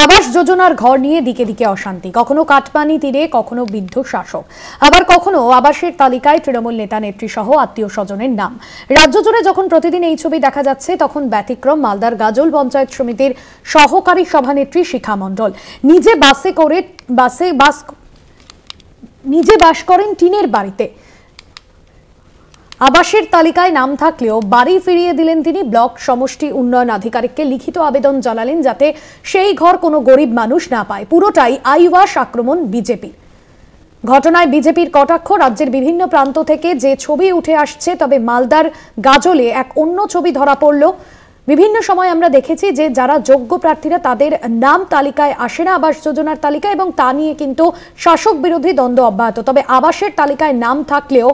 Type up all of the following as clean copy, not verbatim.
আবাস যোজনার ঘর নিয়ে দিকে দিকে অশান্তি, কখনো কাটমানি তীরে, কখনো বৃদ্ধ শাসক, আবার কখনো আবাসের তালিকায় তৃণমূল নেতা নেত্রী সহ আত্মীয় স্বজনের নাম। রাজ্য জুড়ে যখন প্রতিদিন এই ছবি দেখা যাচ্ছে, তখন ব্যতিক্রম মালদার গাজল পঞ্চায়েত সমিতির সহকারী সভানেত্রী শিখা মণ্ডল। নিজে বাস করেন টিনের বাড়িতে। আবাসের তালিকায় নাম থাকলেও বাড়ি ফিরিয়ে দিলেন তিনি। ব্লক সমষ্টি উন্নয়ন আধিকারিককে লিখিত আবেদন জানালেন যাতে সেই ঘর কোনো গরিব মানুষ না পায়। পুরোটাই আইওয়াস আক্রমণ বিজেপির। ঘটনায় বিজেপির কটাক্ষ। রাজ্যের বিভিন্ন প্রান্ত থেকে যে ছবি উঠে আসছে, তবে মালদার গাজলে এক অন্য ছবি ধরা পড়ল। বিভিন্ন সময় আমরা দেখেছি যে যারা যোগ্য প্রার্থীরা তাদের নাম তালিকায় আসে না আবাস যোজনার তালিকায়, এবং তা নিয়ে কিন্তু শাসক বিরোধী দ্বন্দ্ব অব্যাহত। তবে আবাসের তালিকায় নাম থাকলেও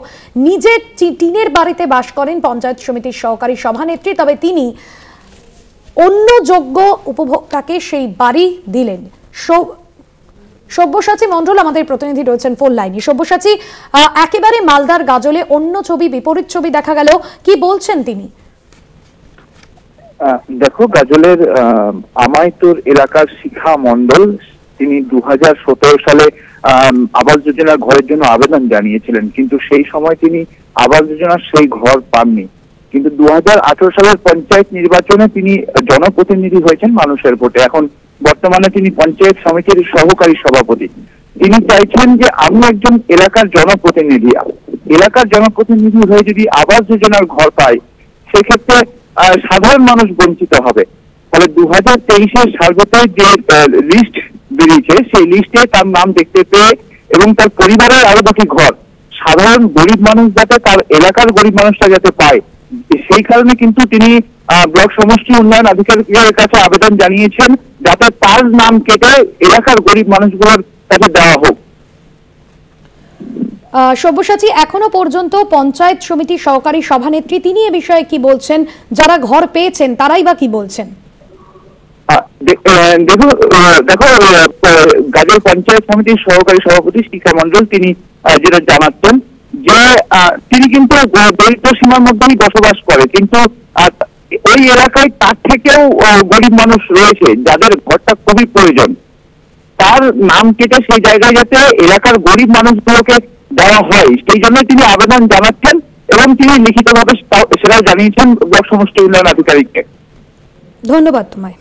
নিজে টিনের বাড়িতে বাস করেন পঞ্চায়েত সমিতির সহকারী সভানেত্রী। তবে তিনি অন্য যোগ্য উপভোক্তাকে সেই বাড়ি দিলেন। সব্যসাচী মণ্ডল আমাদের প্রতিনিধি রয়েছেন ফোন লাইনে। সব্যসাচী, একেবারে মালদার গাজলে অন্য ছবি, বিপরীত ছবি দেখা গেল, কি বলছেন তিনি? দেখো, গাজলের আমাইতুর এলাকার শিখা মণ্ডল, তিনি 2017 সালে আবাস যোজনার ঘরের জন্য আবেদন জানিয়েছিলেন, কিন্তু সেই সময় তিনি আবাস যোজনার সেই ঘর পাননি। কিন্তু 2018 সালের পঞ্চায়েত নির্বাচনে তিনি জনপ্রতিনিধি হয়েছেন মানুষের ভোটে। এখন বর্তমানে তিনি পঞ্চায়েত সমিতির সহকারী সভাপতি। তিনি চাইছেন যে আমি একজন এলাকার জনপ্রতিনিধি হয়ে যদি আবাস যোজনার ঘর পাই, সেক্ষেত্রে সাধারণ মানুষ বঞ্চিত হবে। ফলে 2023-এর সার্ভেতে যে লিস্ট বেরিয়েছে, সেই লিস্টে তার নাম দেখতে পেয়ে এবং তার পরিবারের আরো দুটি ঘর সাধারণ গরিব মানুষ যাতে, তার এলাকার গরিব মানুষটা যাতে পায়, সেই কারণে কিন্তু তিনি ব্লক সমষ্টি উন্নয়ন আধিকারিকের কাছে আবেদন জানিয়েছেন যাতে তার নাম কেটে এলাকার গরিব মানুষগুলোর কাছে দেওয়া হোক। সব্যসাচী, এখনো পর্যন্ত পঞ্চায়েত সমিতির সহকারী সভানেত্রী তিনি এ বিষয়ে কি বলছেন? যারা ঘর পেয়েছেন তারাই বা কি বলছেন? দেখো, গাজল পঞ্চায়েত সমিতির সহকারী সভাপতি শিখা মণ্ডল তিনি যেটা জানাচ্ছেন যে তিনি কিন্তু দরিদ্র সীমার মধ্যেই বসবাস করে, কিন্তু ওই এলাকায় তার থেকেও গরিব মানুষ রয়েছে যাদের ঘরটা খুবই প্রয়োজন। তার নাম কেটে সেই জায়গায় যাতে এলাকার গরিব মানুষগুলোকে দেওয়া হয়, সেই জন্য তিনি আবেদন জানাচ্ছেন এবং তিনি লিখিতভাবে সেটা জানিয়েছেন ব্লক সমষ্টি উন্নয়ন আধিকারিককে। ধন্যবাদ তোমায়।